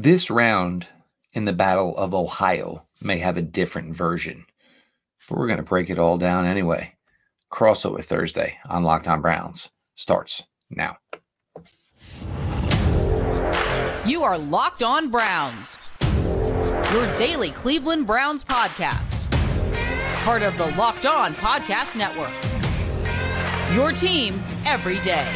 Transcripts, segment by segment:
This round in the Battle of Ohio may have a different version, but we're going to break it all down anyway. Crossover Thursday on Locked On Browns starts now. You are Locked On Browns, your daily Cleveland Browns podcast. Part of the Locked On Podcast Network, your team every day.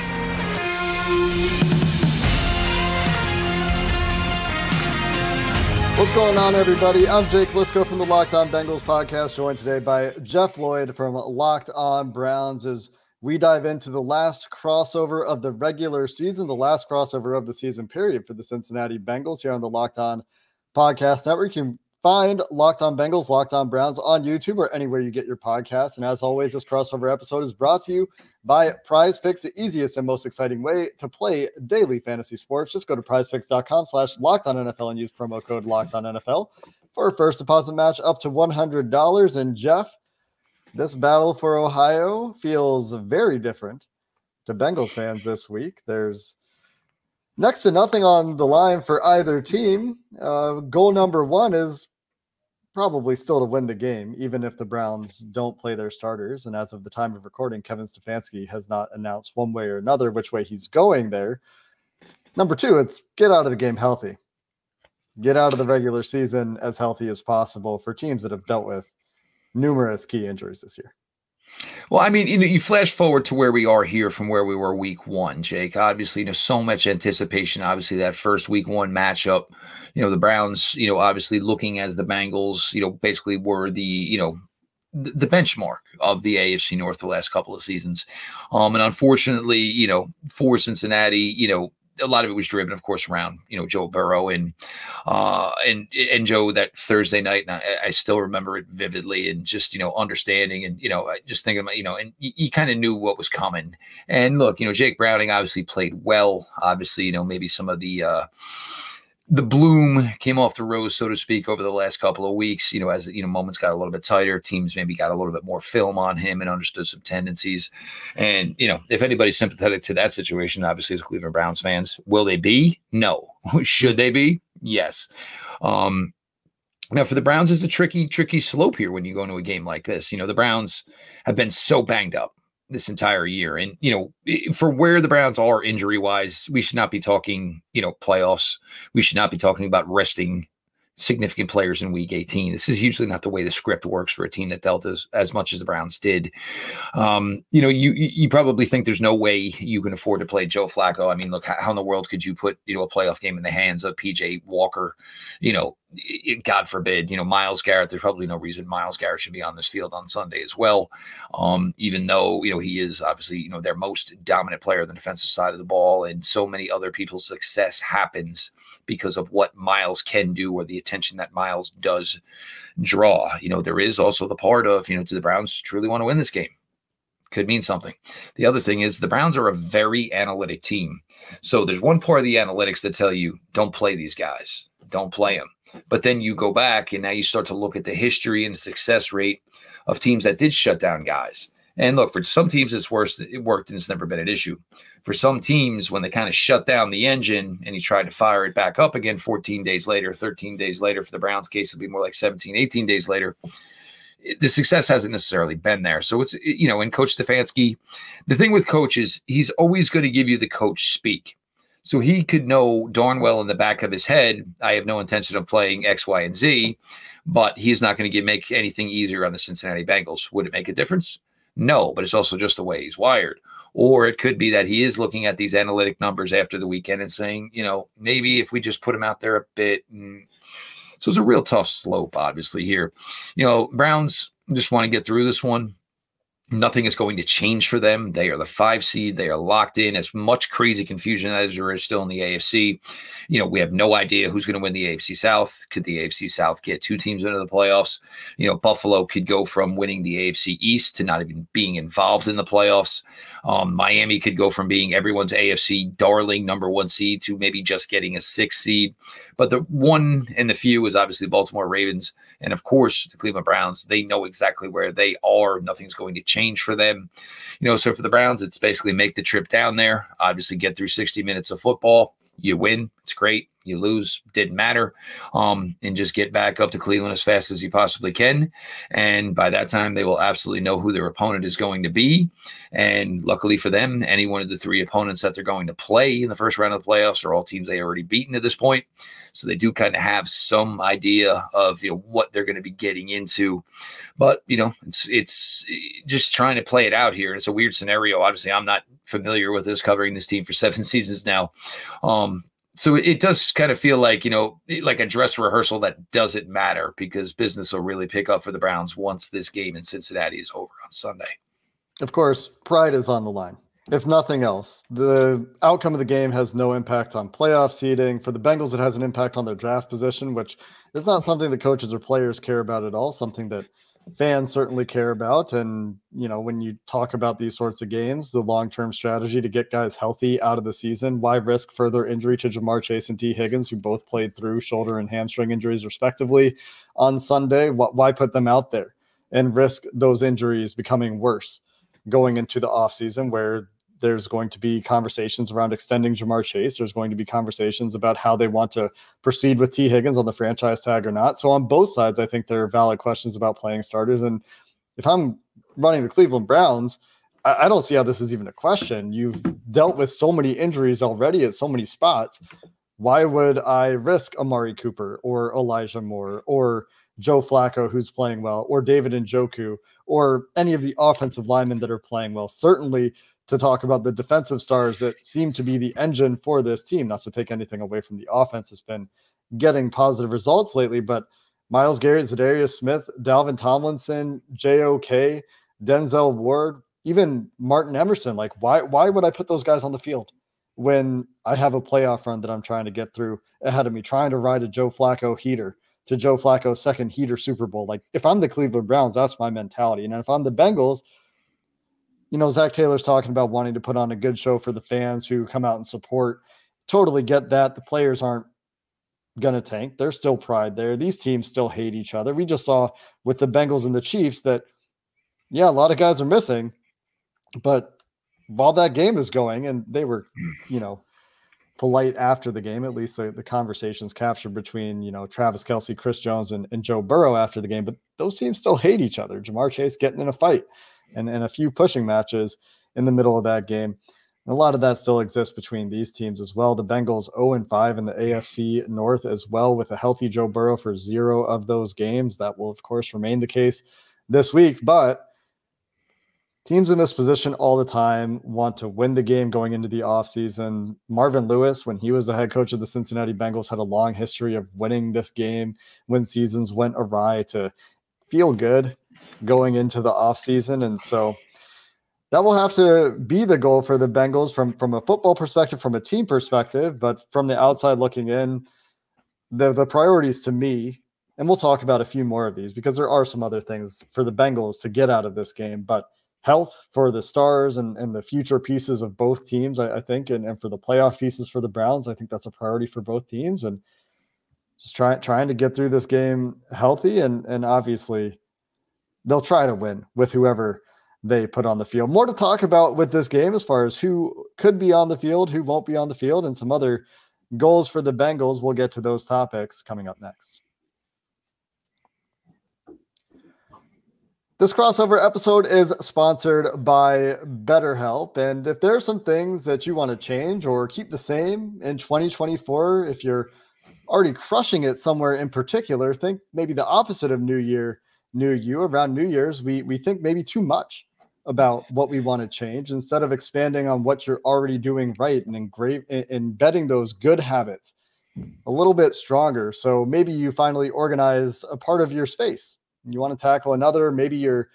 What's going on, everybody? I'm Jake Liscow from the Locked On Bengals podcast, joined today by Jeff Lloyd from Locked On Browns as we dive into the last crossover of the regular season, the last crossover of the season period for the Cincinnati Bengals here on the Locked On Podcast Network. You can find Locked On Bengals, Locked On Browns on YouTube or anywhere you get your podcasts. And as always, this crossover episode is brought to you by PrizePicks, the easiest and most exciting way to play daily fantasy sports. Just go to prizepicks.com/LockedOnNFL and use promo code LockedOnNFL for a first deposit match up to $100. And Jeff, this battle for Ohio feels very different to Bengals fans this week. There's next to nothing on the line for either team. Goal number one is probably still to win the game, even if the Browns don't play their starters. And as of the time of recording, Kevin Stefanski has not announced one way or another which way he's going there. Number two, it's get out of the game healthy. Get out of the regular season as healthy as possible for teams that have dealt with numerous key injuries this year. Well, I mean, you flash forward to where we are here from where we were week one, Jake. Obviously, so much anticipation. Obviously, that first week one matchup, the Browns, obviously looking as the Bengals, basically were the benchmark of the AFC North the last couple of seasons. And unfortunately, for Cincinnati, a lot of it was driven, of course, around, Joe Burrow and Joe that Thursday night. And I still remember it vividly and just, understanding and, just thinking about, and you kind of knew what was coming. And look, Jake Browning obviously played well. Obviously, maybe some of the bloom came off the rose, so to speak, over the last couple of weeks, as, moments got a little bit tighter, teams maybe got a little bit more film on him and understood some tendencies. And, if anybody's sympathetic to that situation, obviously as Cleveland Browns fans, will they be? No. Should they be? Yes. Now for the Browns, it's a tricky slope here when you go into a game like this. The Browns have been so banged up this entire year. And, for where the Browns are injury wise, we should not be talking, playoffs. We should not be talking about resting significant players in week 18. This is usually not the way the script works for a team that dealt as much as the Browns did. You probably think there's no way you can afford to play Joe Flacco. I mean, look, how in the world could you put, a playoff game in the hands of PJ Walker, God forbid, Myles Garrett. There's probably no reason Myles Garrett should be on this field on Sunday as well. Even though, he is obviously, their most dominant player on the defensive side of the ball, and so many other people's success happens because of what Myles can do or the attention that Myles does draw. There is also the part of, do the Browns truly want to win this game? Could mean something. The other thing is the Browns are a very analytic team. So there's one part of the analytics that tell you, don't play these guys. Don't play them. But then you go back and now you start to look at the history and the success rate of teams that did shut down guys. And look, for some teams, it's worse. It worked and it's never been an issue. For some teams, when they kind of shut down the engine and you try to fire it back up again 14 days later, 13 days later, for the Browns case, it'll be more like 17, 18 days later. The success hasn't necessarily been there. So it's, and Coach Stefanski, the thing with Coach is he's always going to give you the coach speak. So he could know darn well in the back of his head, I have no intention of playing X, Y, and Z, but he's not going to make anything easier on the Cincinnati Bengals. Would it make a difference? No, but it's also just the way he's wired. Or it could be that he is looking at these analytic numbers after the weekend and saying, maybe if we just put him out there a bit. So it's a real tough slope, obviously, here. Browns just want to get through this one. Nothing is going to change for them. They are the 5 seed. They are locked in. As much crazy confusion as there is still in the AFC. We have no idea who's going to win the AFC South. Could the AFC South get 2 teams into the playoffs? Buffalo could go from winning the AFC East to not even being involved in the playoffs. Miami could go from being everyone's AFC darling number 1 seed to maybe just getting a 6th seed. But the one and the few is obviously the Baltimore Ravens. And of course, the Cleveland Browns. They know exactly where they are. Nothing's going to change for them. So for the Browns, it's basically make the trip down there, obviously get through 60 minutes of football. You win. It's great. You lose, didn't matter, and just get back up to Cleveland as fast as you possibly can. And by that time, they will absolutely know who their opponent is going to be. And luckily for them, any one of the three opponents that they're going to play in the first round of the playoffs are all teams they already beaten at this point. So they do kind of have some idea of, what they're going to be getting into. But, it's just trying to play it out here. It's a weird scenario. Obviously, I'm not familiar with this, covering this team for 7 seasons now. So it does kind of feel like, like a dress rehearsal that doesn't matter, because business will really pick up for the Browns once this game in Cincinnati is over on Sunday. Of course, pride is on the line. If nothing else, the outcome of the game has no impact on playoff seeding. For the Bengals, it has an impact on their draft position, which is not something that coaches or players care about at all, something that fans certainly care about. And, when you talk about these sorts of games, the long-term strategy to get guys healthy out of the season, why risk further injury to Jamar Chase and T. Higgins, who both played through shoulder and hamstring injuries respectively on Sunday? Why put them out there and risk those injuries becoming worse going into the offseason, where there's going to be conversations around extending Jamar Chase. There's going to be conversations about how they want to proceed with T. Higgins on the franchise tag or not. So on both sides, I think there are valid questions about playing starters. And if I'm running the Cleveland Browns, I don't see how this is even a question. You've dealt with so many injuries already at so many spots. Why would I risk Amari Cooper or Elijah Moore or Joe Flacco, who's playing well, or David Njoku, or any of the offensive linemen that are playing well? Certainly, to talk about the defensive stars that seem to be the engine for this team, not to take anything away from the offense. It's been getting positive results lately, but Myles Garrett, Zadarius Smith, Dalvin Tomlinson, JOK, Denzel Ward, even Martin Emerson. Like, why would I put those guys on the field when I have a playoff run that I'm trying to get through ahead of me, trying to ride a Joe Flacco heater to Joe Flacco's second heater Super Bowl? Like, if I'm the Cleveland Browns, that's my mentality. And if I'm the Bengals, Zach Taylor's talking about wanting to put on a good show for the fans who come out and support. Totally get that. The players aren't going to tank. There's still pride there. These teams still hate each other. We just saw with the Bengals and the Chiefs that, a lot of guys are missing. But while that game is going, and they were, polite after the game, at least the conversations captured between, Travis Kelce, Chris Jones, and Joe Burrow after the game, but those teams still hate each other. Jamar Chase getting in a fight and a few pushing matches in the middle of that game. And a lot of that still exists between these teams as well. The Bengals 0-5 in the AFC North as well, with a healthy Joe Burrow for 0 of those games. That will, of course, remain the case this week. But teams in this position all the time want to win the game going into the offseason. Marvin Lewis, when he was the head coach of the Cincinnati Bengals, had a long history of winning this game when seasons went awry to feel good going into the offseason. And so that will have to be the goal for the Bengals from a football perspective, from a team perspective. But from the outside looking in, the priorities to me, and we'll talk about a few more of these because there are some other things for the Bengals to get out of this game, but health for the stars and the future pieces of both teams, I think, and for the playoff pieces for the Browns, I think that's a priority for both teams. And just trying to get through this game healthy, and obviously they'll try to win with whoever they put on the field. More to talk about with this game as far as who could be on the field, who won't be on the field, and some other goals for the Bengals. We'll get to those topics coming up next. This crossover episode is sponsored by BetterHelp. And if there are some things that you want to change or keep the same in 2024, if you're already crushing it somewhere in particular, think maybe the opposite of New Year, New You. Around New Year's, we think maybe too much about what we want to change instead of expanding on what you're already doing right and embedding those good habits a little bit stronger. So maybe you finally organize a part of your space. You want to tackle another. Maybe you're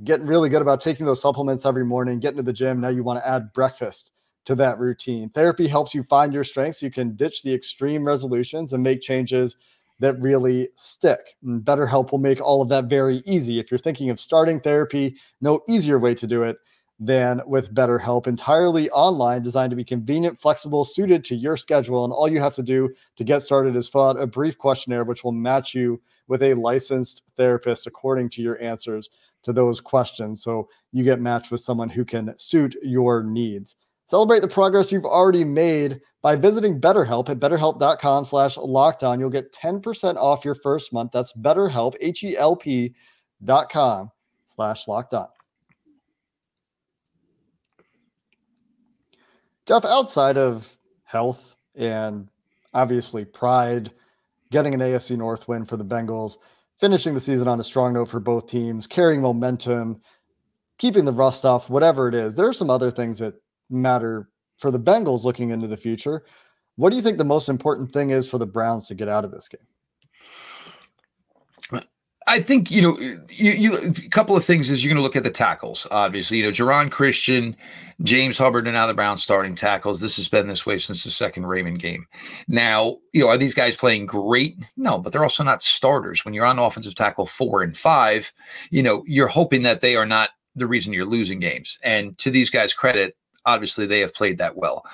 getting really good about taking those supplements every morning, getting to the gym. Now you want to add breakfast to that routine. Therapy helps you find your strengths. You can ditch the extreme resolutions and make changes that really stick. And BetterHelp will make all of that very easy. If you're thinking of starting therapy, no easier way to do it than with BetterHelp. Entirely online, designed to be convenient, flexible, suited to your schedule. And all you have to do to get started is fill out a brief questionnaire, which will match you with a licensed therapist according to your answers to those questions. So you get matched with someone who can suit your needs. Celebrate the progress you've already made by visiting BetterHelp at betterhelp.com/lockedon. You'll get 10% off your first month. That's BetterHelp, HELP.com/lockedon. Jeff, outside of health and obviously pride, getting an AFC North win for the Bengals, finishing the season on a strong note for both teams, carrying momentum, keeping the rust off, whatever it is, there are some other things that matter for the Bengals looking into the future. What do you think the most important thing is for the Browns to get out of this game? I think, a couple of things is you're going to look at the tackles. Obviously, Jerron Christian, James Hubbard, and now the Browns starting tackles. This has been this way since the second Raven game. Now, are these guys playing great? No, but they're also not starters. When you're on offensive tackle 4 and 5, you're hoping that they are not the reason you're losing games. And to these guys' credit, obviously they have played that well.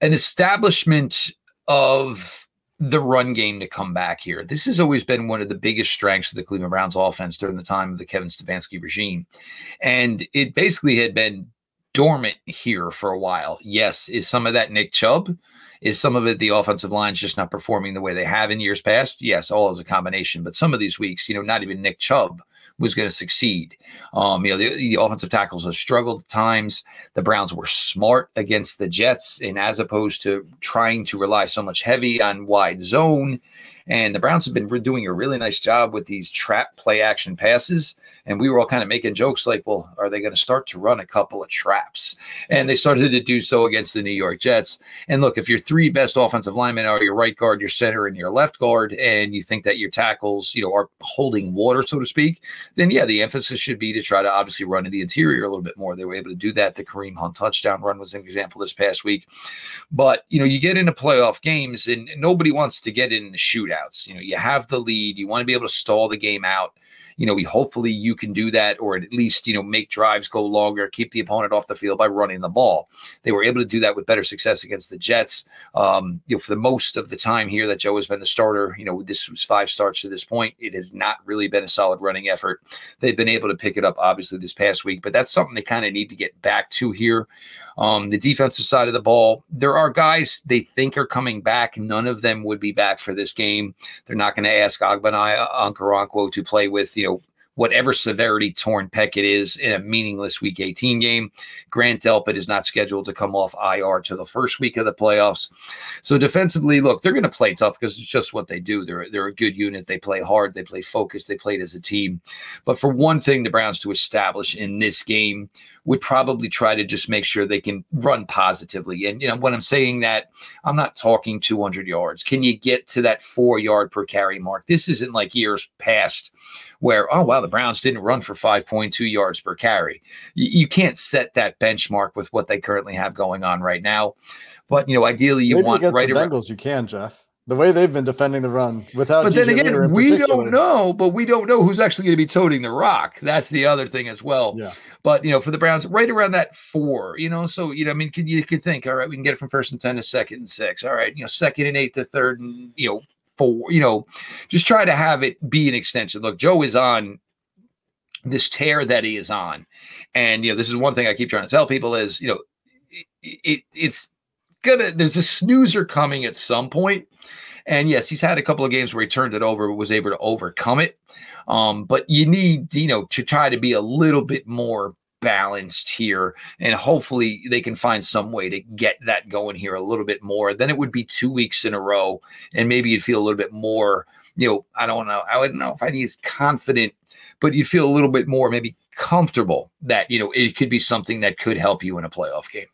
An establishment of the run game to come back here. This has always been one of the biggest strengths of the Cleveland Browns offense during the time of the Kevin Stefanski regime. And it basically had been dormant here for a while. Yes. Is some of that Nick Chubb? Is some of it the offensive line's just not performing the way they have in years past? Yes, all is a combination. But some of these weeks, not even Nick Chubb was going to succeed. The offensive tackles have struggled at times. The Browns were smart against the Jets, and as opposed to trying to rely so much heavy on wide zone. And the Browns have been doing a really nice job with these trap play action passes. And we were all kind of making jokes like, well, are they going to start to run a couple of traps? And they started to do so against the New York Jets. And look, if your 3 best offensive linemen are your right guard, your center, and your left guard, and you think that your tackles, are holding water, so to speak, then yeah, the emphasis should be to try to obviously run in the interior a little bit more. They were able to do that. The Kareem Hunt touchdown run was an example this past week. But, you get into playoff games and nobody wants to get in the shootout. You have the lead. You want to be able to stall the game out. Hopefully you can do that, or at least, make drives go longer, keep the opponent off the field by running the ball. They were able to do that with better success against the Jets. For the most of the time here that Joe has been the starter, this was 5 starts to this point. It has not really been a solid running effort. They've been able to pick it up, obviously, this past week, but that's something they kind of need to get back to here. The defensive side of the ball, there are guys they think are coming back. None of them would be back for this game. They're not going to ask Ogbenai Okoronkwo to play with, whatever severity torn pec it is in a meaningless Week 18 game. Grant Delpit is not scheduled to come off IR to the first week of the playoffs. So defensively, look, they're going to play tough because it's just what they do. They're a good unit. They play hard. They play focused. They played as a team. But for one thing, the Browns to establish in this game would probably try to just make sure they can run positively. And, when I'm saying that, I'm not talking 200 yards. Can you get to that 4-yard per carry mark? This isn't like years past where, oh, wow, the Browns didn't run for 5.2 yards per carry. You can't set that benchmark with what they currently have going on right now. But, ideally you want against right the around. Bengals, you can, Jeff. The way they've been defending the run without. But then again, we don't know who's actually going to be toting the rock. That's the other thing as well. Yeah. But, for the Browns, right around that 4, so, you could think, all right, we can get it from 1st and 10 to 2nd and 6. All right, 2nd and 8 to 3rd and, 4, just try to have it be an extension. Look, Joe is on this tear that he is on. And, this is one thing I keep trying to tell people is, it's there's a snoozer coming at some point. And yes, he's had a couple of games where he turned it over, but was able to overcome it. But you need, to try to be a little bit more balanced here, and hopefully they can find some way to get that going here a little bit more. Then it would be 2 weeks in a row, and maybe you'd feel a little bit more, I don't know. I wouldn't know if I'd use confident, but you'd feel a little bit more maybe comfortable that, it could be something that could help you in a playoff game.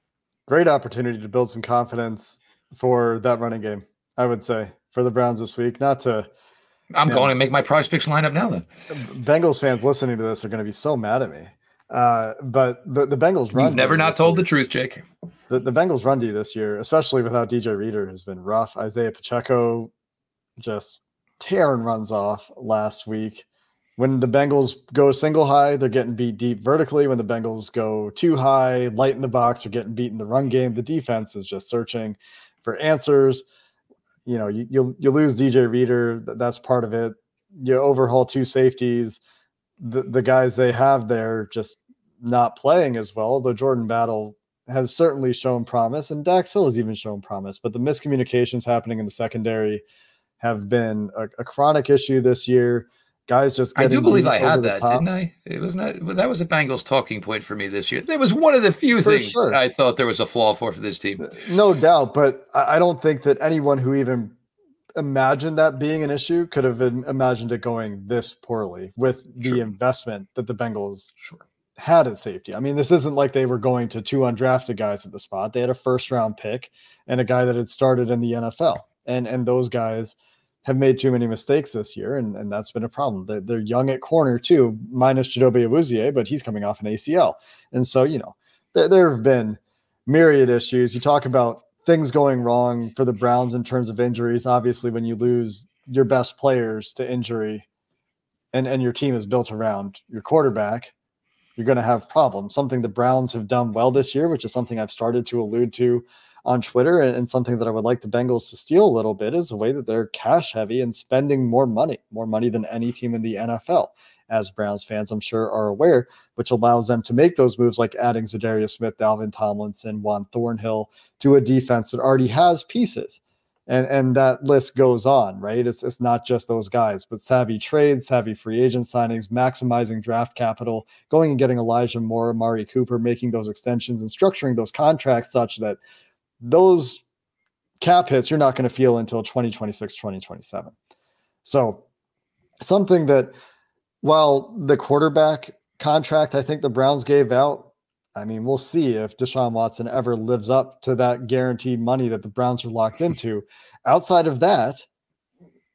Great opportunity to build some confidence for that running game, I would say, for the Browns this week. Not to I'm going to make my PrizePicks lineup now then. Bengals fans listening to this are going to be so mad at me. But the Bengals run. You've never not told the truth, Jake. The Bengals run D this year, especially without DJ Reader, has been rough. Isaiah Pacheco just tearing runs off last week. When the Bengals go single high, they're getting beat deep vertically. When the Bengals go too high, light in the box, they're getting beat in the run game. The defense is just searching for answers. You lose DJ Reader. That's part of it. You overhaul 2 safeties. The guys they have there just not playing as well, although Jordan Battle has certainly shown promise, and Dax Hill has even shown promise, but the miscommunications happening in the secondary have been a chronic issue this year. Guys just I getting do believe beat I over had the that, top. didn't I? It was not, that was a Bengals talking point for me this year. That was one of the few For things sure. I thought there was a flaw for this team. No doubt, but I don't think that anyone who even imagined that being an issue could have imagined it going this poorly with the investment that the Bengals had at safety. I mean, this isn't like they were going to 2 undrafted guys at the spot. They had a first-round pick and a guy that had started in the NFL. And those guys have made too many mistakes this year, and that's been a problem. They're young at corner too, minus Chidobe Awuzie, but he's coming off an ACL. And so, there have been myriad issues. You talk about things going wrong for the Browns in terms of injuries. Obviously, when you lose your best players to injury and your team is built around your quarterback, you're going to have problems. Something the Browns have done well this year, which is something I've started to allude to on Twitter, and something that I would like the Bengals to steal a little bit, is the way that they're cash heavy and spending more money than any team in the NFL, as Browns fans I'm sure are aware, which allows them to make those moves like adding Zadarius Smith, Dalvin Tomlinson, Juan Thornhill to a defense that already has pieces. And that list goes on, right? It's not just those guys, but savvy trades, savvy free agent signings, maximizing draft capital, going and getting Elijah Moore, Amari Cooper, making those extensions and structuring those contracts such that those cap hits you're not going to feel until 2026, 2027. So something that, while the quarterback contract I think the Browns gave out, I mean, we'll see if Deshaun Watson ever lives up to that guaranteed money that the Browns are locked into. Outside of that,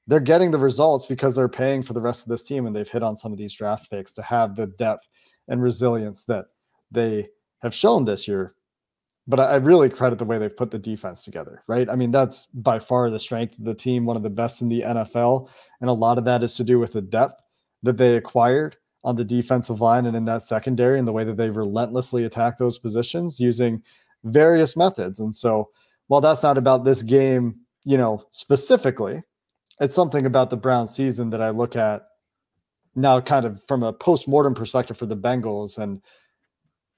they're getting the results because they're paying for the rest of this team, and they've hit on some of these draft picks to have the depth and resilience that they have shown this year. But I really credit the way they've put the defense together, right? I mean, that's by far the strength of the team, one of the best in the NFL. And a lot of that is to do with the depth that they acquired on the defensive line and in that secondary, and the way that they relentlessly attack those positions using various methods. And so while that's not about this game, specifically, it's something about the Browns season that I look at now kind of from a post-mortem perspective for the Bengals. And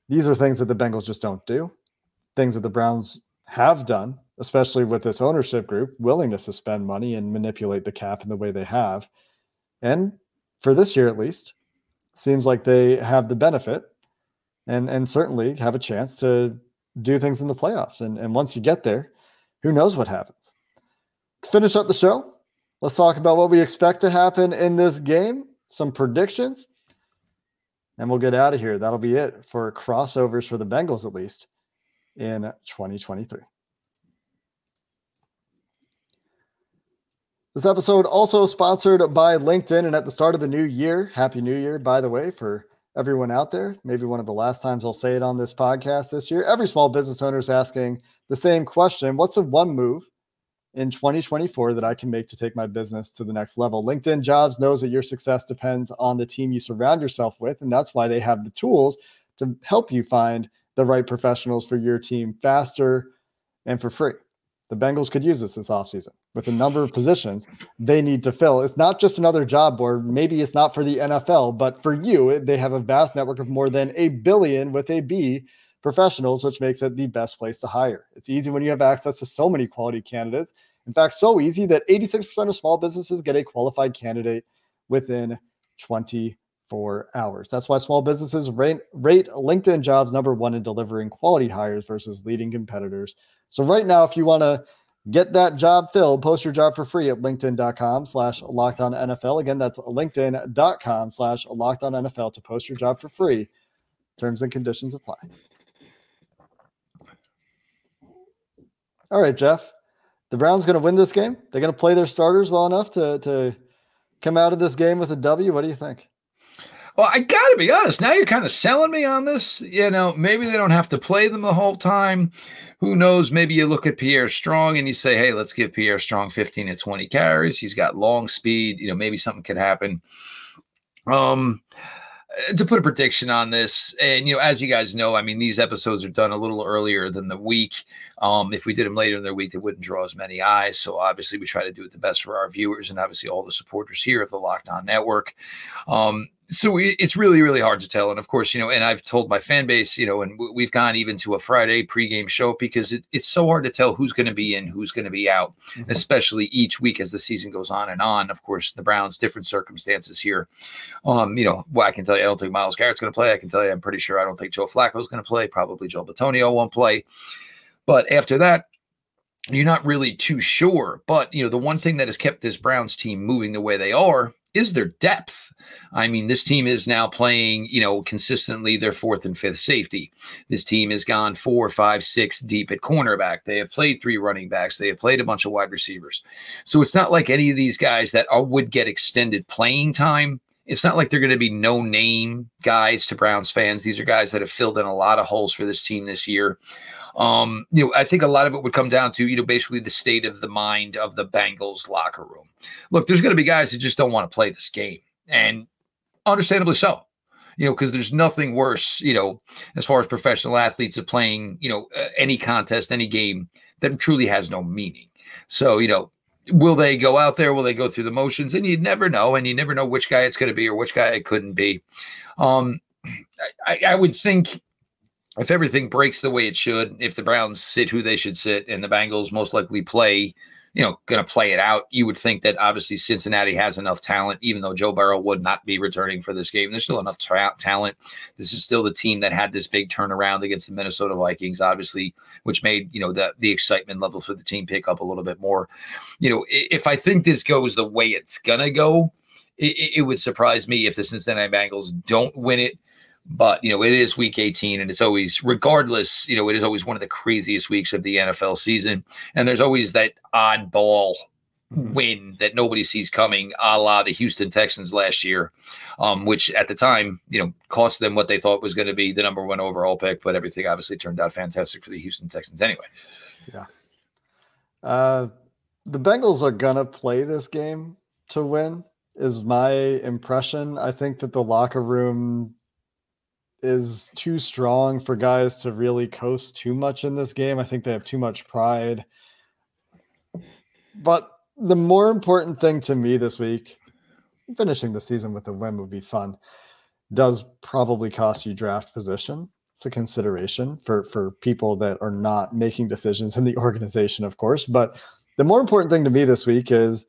these are things that the Bengals just don't do. Things that the Browns have done, especially with this ownership group, willingness to spend money and manipulate the cap in the way they have. And for this year, at least, seems like they have the benefit and certainly have a chance to do things in the playoffs. And once you get there, who knows what happens? To finish up the show, let's talk about what we expect to happen in this game, some predictions, and we'll get out of here. That'll be it for crossovers for the Bengals, at least, in 2023. This episode also sponsored by LinkedIn, and at the start of the new year, Happy New Year, by the way, for everyone out there. Maybe one of the last times I'll say it on this podcast this year. Every small business owner is asking the same question. What's the one move in 2024 that I can make to take my business to the next level? LinkedIn Jobs knows that your success depends on the team you surround yourself with, and that's why they have the tools to help you find the right professionals for your team faster and for free. The Bengals could use this offseason with a number of positions they need to fill. It's not just another job board. Maybe it's not for the NFL, but for you, they have a vast network of more than 1 billion with a B professionals, which makes it the best place to hire. It's easy when you have access to so many quality candidates. In fact, so easy that 86% of small businesses get a qualified candidate within 24 hours. That's why small businesses rate LinkedIn Jobs number one in delivering quality hires versus leading competitors. So right now, if you want to get that job filled, post your job for free at linkedin.com/lockedonnfl. Again, that's linkedin.com/lockedonnfl to post your job for free. Terms and conditions apply. All right, Jeff. The Browns going to win this game? They're going to play their starters well enough to come out of this game with a W? What do you think? Well, I got to be honest. Now you're kind of selling me on this. Maybe they don't have to play them the whole time. Who knows? Maybe you look at Pierre Strong and you say, hey, let's give Pierre Strong 15 to 20 carries. He's got long speed. Maybe something could happen. To put a prediction on this, and as you guys know, I mean, these episodes are done a little earlier than the week. If we did them later in the week, they wouldn't draw as many eyes. So obviously, we try to do it the best for our viewers and obviously all the supporters here of the Locked On Network. So it's really, really hard to tell. And of course, and I've told my fan base, and we've gone even to a Friday pregame show because it's so hard to tell who's going to be in, who's going to be out, especially each week as the season goes on and on. Of course, the Browns, different circumstances here. Well, I can tell you, I don't think Myles Garrett's going to play. I can tell you, I'm pretty sure I don't think Joe Flacco's going to play. Probably Joe Bitonio won't play. But after that, you're not really too sure. But, the one thing that has kept this Browns team moving the way they are is their depth. I mean, this team is now playing, consistently their fourth and fifth safety. This team has gone 4, 5, 6 deep at cornerback. They have played 3 running backs. They have played a bunch of wide receivers. So it's not like any of these guys that would get extended playing time. It's not like they're going to be no-name guys to Browns fans. These are guys that have filled in a lot of holes for this team this year. I think a lot of it would come down to, basically the state of the mind of the Bengals locker room. Look, there's going to be guys that just don't want to play this game, and understandably so, because there's nothing worse, as far as professional athletes of playing, any contest, any game that truly has no meaning. So, will they go out there? Will they go through the motions? And you never know. And you never know which guy it's going to be or which guy it couldn't be. I would think, if everything breaks the way it should, if the Browns sit who they should sit and the Bengals most likely play, going to play it out, you would think that obviously Cincinnati has enough talent, even though Joe Burrow would not be returning for this game. There's still enough talent. This is still the team that had this big turnaround against the Minnesota Vikings, obviously, which made, the excitement level for the team pick up a little bit more. If I think this goes the way it's going to go, it would surprise me if the Cincinnati Bengals don't win it. But, it is week 18, and it's always, regardless, it is always one of the craziest weeks of the NFL season. And there's always that oddball win that nobody sees coming, a la the Houston Texans last year, which at the time, cost them what they thought was going to be the number 1 overall pick. But everything obviously turned out fantastic for the Houston Texans anyway. Yeah. The Bengals are going to play this game to win, is my impression. I think that the locker room is too strong for guys to really coast too much in this game. I think they have too much pride. But the more important thing to me this week, finishing the season with a win would be fun, does probably cost you draft position. It's a consideration for people that are not making decisions in the organization, of course. But the more important thing to me this week is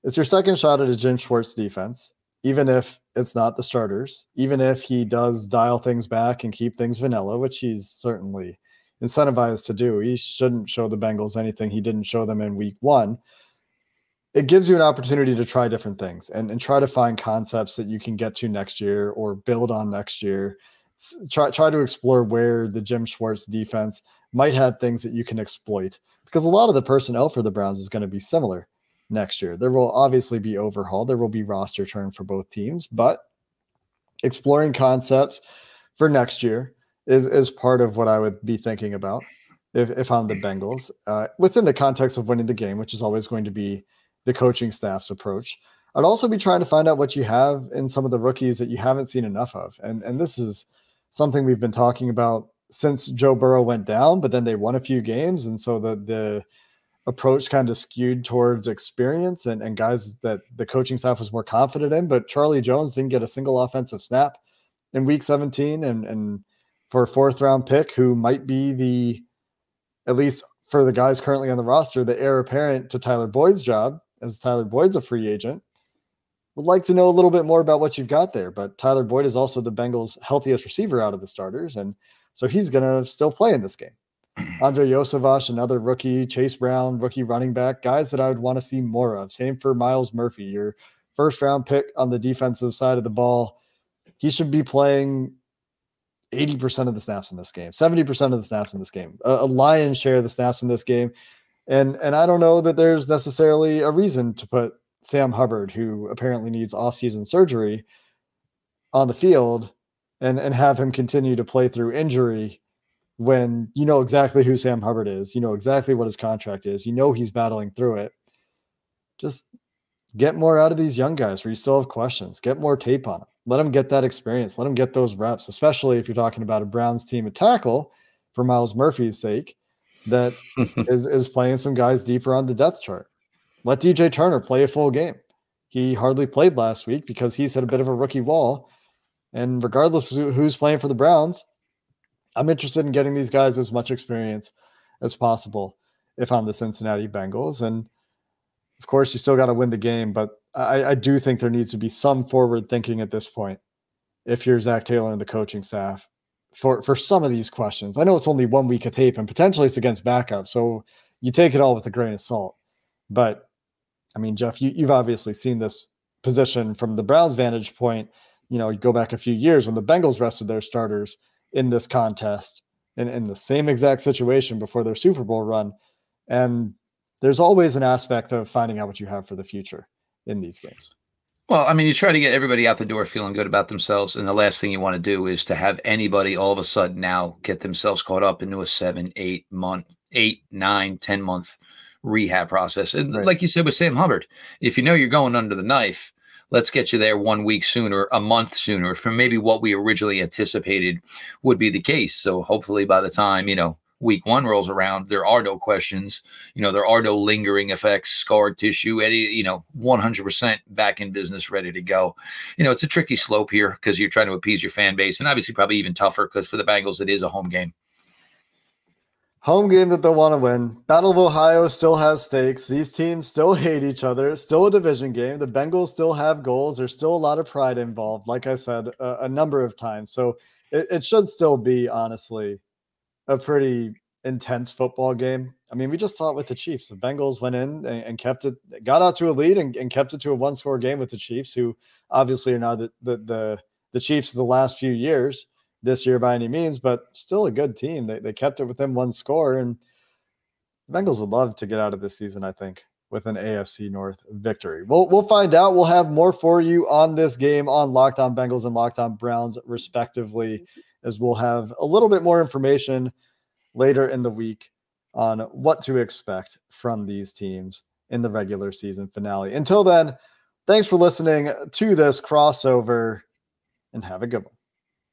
it's your second shot at a Jim Schwartz defense, even if it's not the starters, even if he does dial things back and keep things vanilla, which he's certainly incentivized to do. He shouldn't show the Bengals anything he didn't show them in week 1. It gives you an opportunity to try different things and try to find concepts that you can get to next year or build on next year. Try to explore where the Jim Schwartz defense might have things that you can exploit, because a lot of the personnel for the Browns is going to be similar next year. There will obviously be overhaul. There will be roster turn for both teams, but exploring concepts for next year is part of what I would be thinking about if I'm the Bengals, within the context of winning the game, which is always going to be the coaching staff's approach. I'd also be trying to find out what you have in some of the rookies that you haven't seen enough of. And this is something we've been talking about since Joe Burrow went down, but then they won a few games. And so the approach kind of skewed towards experience and guys that the coaching staff was more confident in. But Charlie Jones didn't get a single offensive snap in week 17. And for a 4th round pick, who might be at least for the guys currently on the roster, the heir apparent to Tyler Boyd's job, as Tyler Boyd's a free agent, would like to know a little bit more about what you've got there. But Tyler Boyd is also the Bengals' healthiest receiver out of the starters. And so he's going to still play in this game. Andre Yosevach, another rookie, Chase Brown, rookie running back, guys that I would want to see more of. Same for Myles Murphy, your 1st round pick on the defensive side of the ball. He should be playing 80% of the snaps in this game, 70% of the snaps in this game, a lion's share of the snaps in this game. And I don't know that there's necessarily a reason to put Sam Hubbard, who apparently needs offseason surgery, on the field and have him continue to play through injury when you know exactly who Sam Hubbard is, you know exactly what his contract is, you know he's battling through it. Just get more out of these young guys where you still have questions. Get more tape on them. Let them get that experience. Let them get those reps, especially if you're talking about a Browns team at tackle, for Myles Murphy's sake, that is playing some guys deeper on the depth chart. Let DJ Turner play a full game. He hardly played last week because he's had a bit of a rookie wall. And regardless of who's playing for the Browns, I'm interested in getting these guys as much experience as possible if I'm the Cincinnati Bengals. And of course, you still got to win the game, but I do think there needs to be some forward thinking at this point if you're Zach Taylor and the coaching staff for some of these questions. I know it's only 1 week of tape and potentially it's against backup, so you take it all with a grain of salt. But I mean, Jeff, you've obviously seen this position from the Browns' vantage point. You know, you go back a few years when the Bengals rested their starters in this contest in the same exact situation before their Super Bowl run. And there's always an aspect of finding out what you have for the future in these games. Well, I mean, you try to get everybody out the door feeling good about themselves, and the last thing you want to do is to have anybody all of a sudden now get themselves caught up into a 7, 8 month, 8, 9, 10 month rehab process. And Right. like you said with Sam Hubbard, if you know you're going under the knife, let's get you there 1 week sooner, a month sooner, from maybe what we originally anticipated would be the case. So hopefully by the time, week 1 rolls around, there are no questions, there are no lingering effects, scarred tissue, any, 100% back in business, ready to go. It's a tricky slope here because you're trying to appease your fan base, and obviously probably even tougher because for the Bengals, it is a home game. Home game that they'll want to win. Battle of Ohio still has stakes. These teams still hate each other. It's still a division game. The Bengals still have goals. There's still a lot of pride involved, like I said a number of times. So it should still be, honestly, a pretty intense football game. I mean, we just saw it with the Chiefs. The Bengals went in and kept it, got out to a lead and kept it to a 1-score game with the Chiefs, who obviously are now the Chiefs of the last few years, this year by any means, but still a good team. They kept it within 1 score, and the Bengals would love to get out of this season, I think, with an AFC North victory. We'll find out. We'll have more for you on this game on Locked On Bengals and Locked On Browns, respectively, as we'll have a little bit more information later in the week on what to expect from these teams in the regular season finale. Until then, thanks for listening to this crossover, and have a good one.